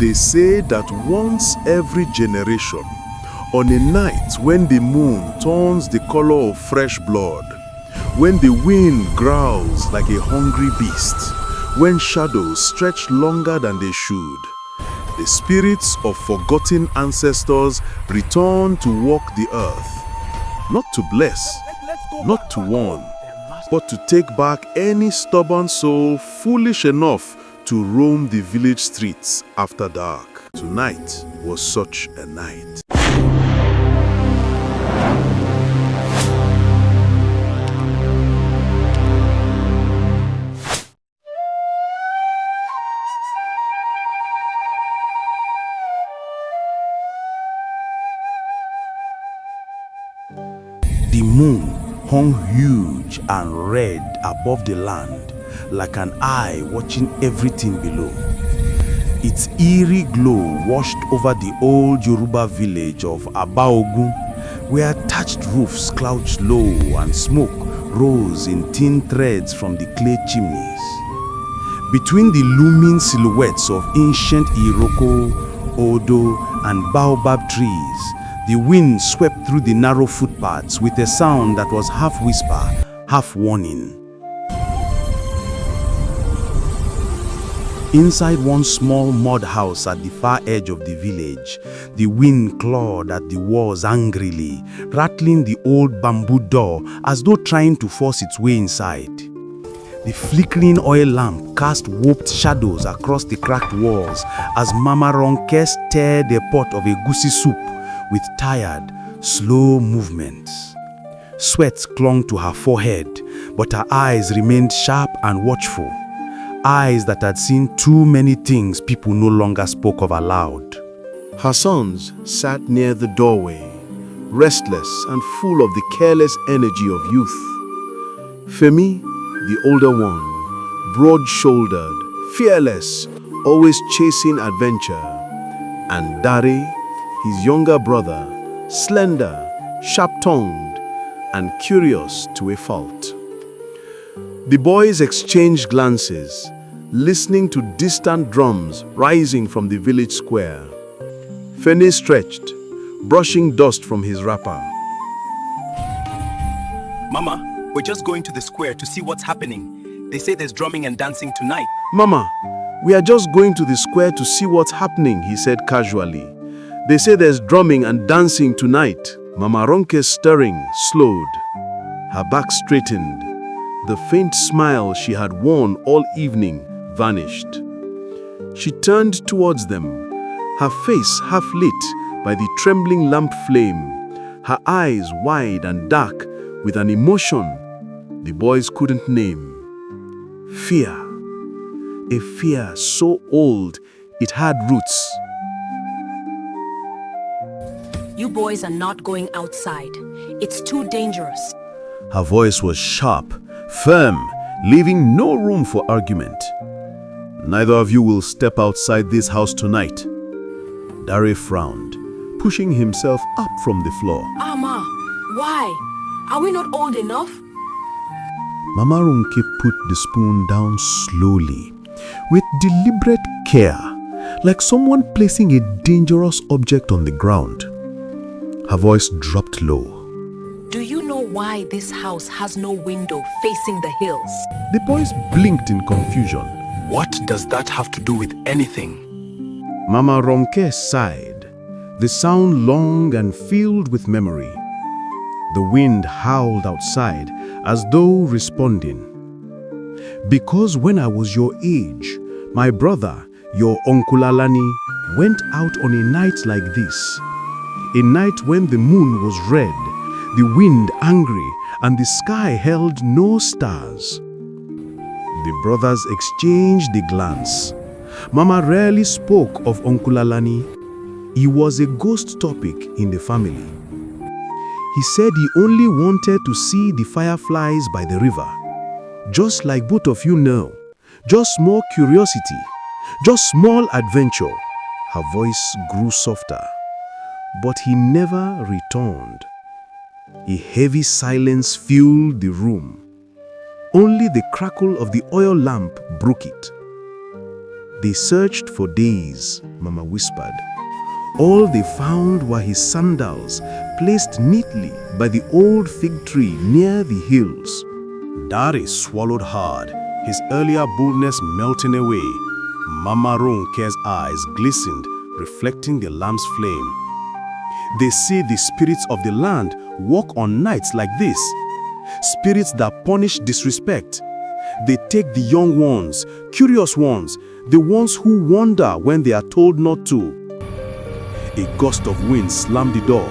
They say that once every generation, on a night when the moon turns the color of fresh blood, when the wind growls like a hungry beast, when shadows stretch longer than they should, the spirits of forgotten ancestors return to walk the earth, not to bless, not to warn, but to take back any stubborn soul foolish enough to roam the village streets after dark. Tonight was such a night. The moon hung huge and red above the land, like an eye watching everything below. Its eerie glow washed over the old Yoruba village of Aba-Ogun, where thatched roofs crouched low and smoke rose in thin threads from the clay chimneys. Between the looming silhouettes of ancient Iroko, Odo, and baobab trees, the wind swept through the narrow footpaths with a sound that was half whisper, half warning. Inside one small mud house at the far edge of the village, the wind clawed at the walls angrily, rattling the old bamboo door as though trying to force its way inside. The flickering oil lamp cast warped shadows across the cracked walls as Mama Ronke stirred a pot of egusi soup with tired, slow movements. Sweat clung to her forehead, but her eyes remained sharp and watchful. Eyes that had seen too many things people no longer spoke of aloud. Her sons sat near the doorway, restless and full of the careless energy of youth. Femi, the older one, broad-shouldered, fearless, always chasing adventure, and Dare, his younger brother, slender, sharp-tongued, and curious to a fault. The boys exchanged glances, listening to distant drums rising from the village square. Femi stretched, brushing dust from his wrapper. Mama, we're just going to the square to see what's happening. They say there's drumming and dancing tonight. Mama, we are just going to the square to see what's happening, he said casually. They say there's drumming and dancing tonight. Mama Ronke's stirring slowed. Her back straightened. The faint smile she had worn all evening vanished. She turned towards them, her face half lit by the trembling lamp flame, her eyes wide and dark with an emotion the boys couldn't name. Fear. A fear so old it had roots. You boys are not going outside. It's too dangerous. Her voice was sharp, firm, leaving no room for argument. Neither of you will step outside this house tonight. Dare frowned, pushing himself up from the floor. Ma, why? Are we not old enough? Mama Ronke put the spoon down slowly, with deliberate care, like someone placing a dangerous object on the ground. Her voice dropped low. Do you know why this house has no window facing the hills? The boys blinked in confusion. What does that have to do with anything? Mama Ronke sighed, the sound long and filled with memory. The wind howled outside as though responding. Because when I was your age, my brother, your Uncle Alani, went out on a night like this. A night when the moon was red, the wind angry, and the sky held no stars. The brothers exchanged a glance. Mama rarely spoke of Uncle Alani. He was a ghost topic in the family. He said he only wanted to see the fireflies by the river. Just like both of you know, just more curiosity, just small adventure. Her voice grew softer. But he never returned. A heavy silence filled the room. Only the crackle of the oil lamp broke it. They searched for days, Mama whispered. All they found were his sandals, placed neatly by the old fig tree near the hills. Dare swallowed hard, his earlier boldness melting away. Mama Ronke's eyes glistened, reflecting the lamp's flame. They say the spirits of the land walk on nights like this. Spirits that punish disrespect. They take the young ones, curious ones, the ones who wonder when they are told not to. A gust of wind slammed the door.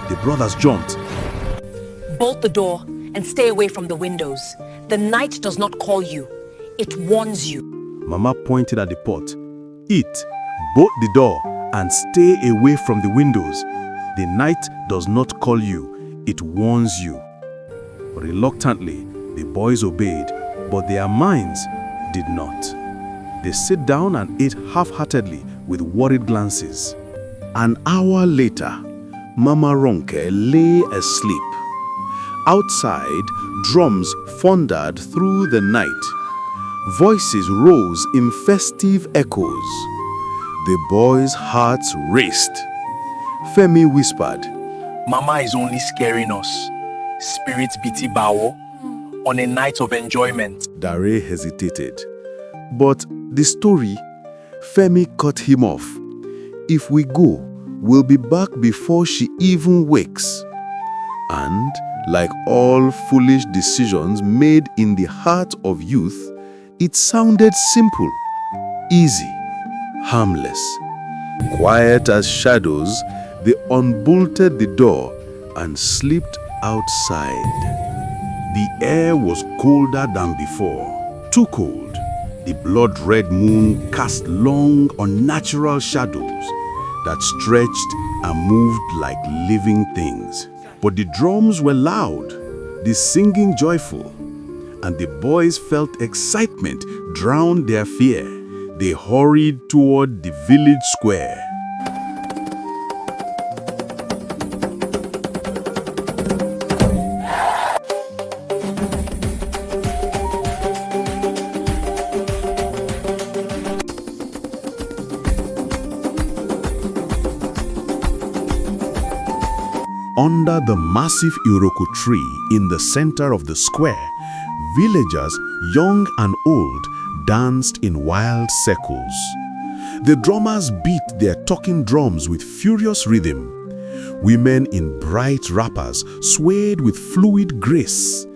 The brothers jumped. Bolt the door and stay away from the windows. The night does not call you. It warns you. Mama pointed at the pot. It, bolt the door and stay away from the windows. The night does not call you. It warns you. Reluctantly, the boys obeyed, but their minds did not. They sat down and ate half-heartedly with worried glances. An hour later, Mama Ronke lay asleep. Outside, drums thundered through the night. Voices rose in festive echoes. The boys' hearts raced. Femi whispered, Mama is only scaring us. Spirits biti bawo on a night of enjoyment. Dare hesitated. But the story, Femi cut him off. If we go, we'll be back before she even wakes. And, like all foolish decisions made in the heart of youth, it sounded simple, easy, harmless. Quiet as shadows, they unbolted the door and slipped outside. The air was colder than before, too cold. The blood-red moon cast long, unnatural shadows that stretched and moved like living things. But the drums were loud, the singing joyful, and the boys felt excitement drown their fear. They hurried toward the village square. Under the massive Iroko tree in the center of the square, villagers, young and old, danced in wild circles. The drummers beat their talking drums with furious rhythm. Women in bright wrappers swayed with fluid grace.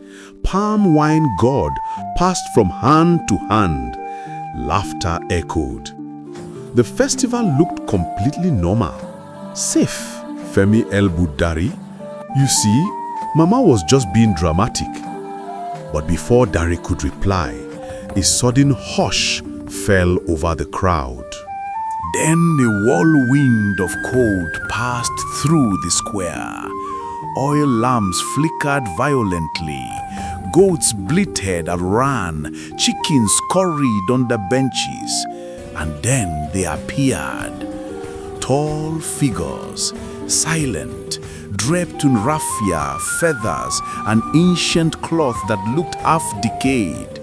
Palm wine gourd passed from hand to hand. Laughter echoed. The festival looked completely normal, safe. Femi elbowed Dari. You see, Mama was just being dramatic. But before Dari could reply, a sudden hush fell over the crowd. Then a whirlwind of cold passed through the square. Oil lamps flickered violently. Goats bleated and ran. Chickens scurried on the benches. And then they appeared. Tall figures, silent, draped in raffia, feathers, and ancient cloth that looked half-decayed.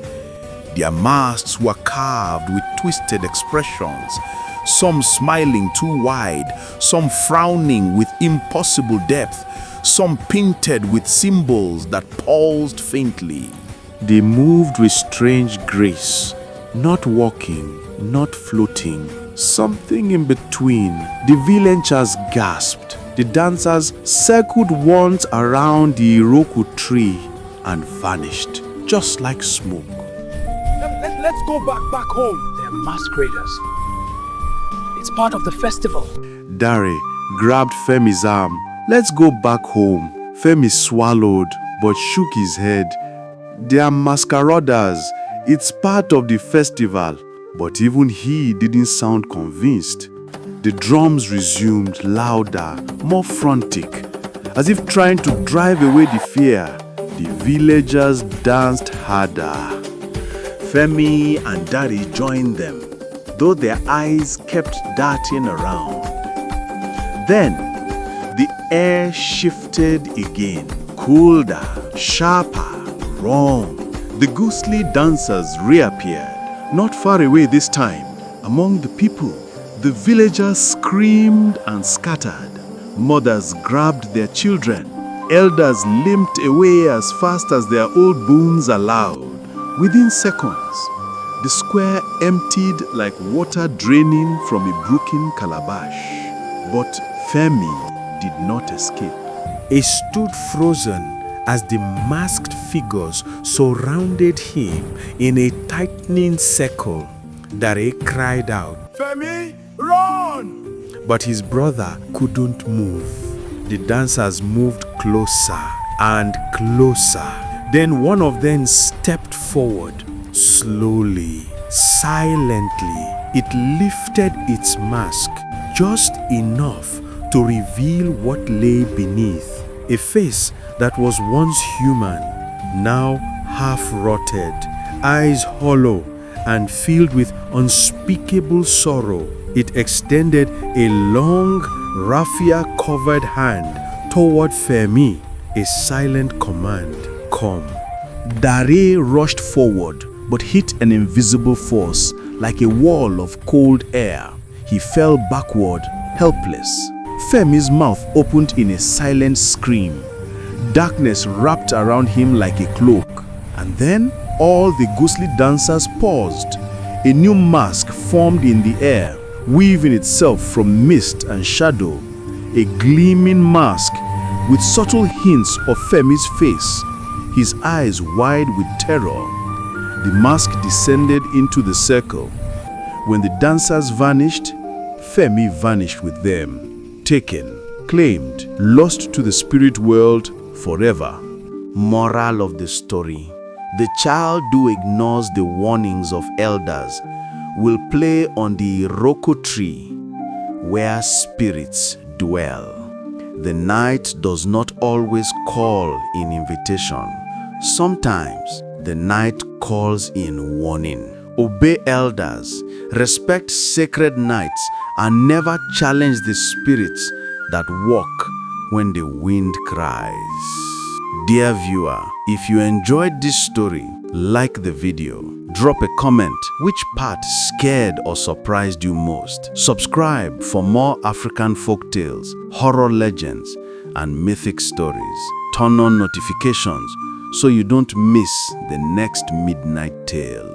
Their masks were carved with twisted expressions, some smiling too wide, some frowning with impossible depth, some painted with symbols that pulsed faintly. They moved with strange grace, not walking, not floating, something in between. The villagers gasped. The dancers circled once around the Iroko tree and vanished, just like smoke. Let's go back home. They're masqueraders. It's part of the festival. Dare grabbed Femi's arm. Let's go back home. Femi swallowed but shook his head. They are masqueraders. It's part of the festival. But even he didn't sound convinced. The drums resumed louder, more frantic, as if trying to drive away the fear. The villagers danced harder. Femi and Dari joined them, though their eyes kept darting around. Then, the air shifted again, colder, sharper, wrong. The ghostly dancers reappeared, not far away this time, Among the people, the villagers screamed and scattered. Mothers grabbed their children. Elders limped away as fast as their old boons allowed. Within seconds, the square emptied like water draining from a broken calabash. But Femi did not escape. He stood frozen as the masked figures surrounded him in a tightening circle. Dare cried out, Femi, run! but his brother couldn't move. The dancers moved closer and closer. Then one of them stepped forward. Slowly, silently, it lifted its mask just enough to reveal what lay beneath. A face that was once human, now half-rotted, eyes hollow and filled with unspeakable sorrow. It extended a long, raffia-covered hand toward Femi, a silent command, "Come." Dare rushed forward, but hit an invisible force like a wall of cold air. He fell backward, helpless. Femi's mouth opened in a silent scream. Darkness wrapped around him like a cloak. And then all the ghostly dancers paused. A new mask formed in the air, weaving itself from mist and shadow. A gleaming mask with subtle hints of Femi's face, his eyes wide with terror. The mask descended into the circle. When the dancers vanished, Femi vanished with them. Taken, claimed, lost to the spirit world forever. Moral of the story: the child who ignores the warnings of elders will play on the iroko tree where spirits dwell. The night does not always call in invitation. Sometimes the night calls in warning. Obey elders, respect sacred nights, and never challenge the spirits that walk when the wind cries. Dear viewer, if you enjoyed this story, like the video, drop a comment which part scared or surprised you most. Subscribe for more African folk tales, horror legends, and mythic stories. Turn on notifications so you don't miss the next midnight tale.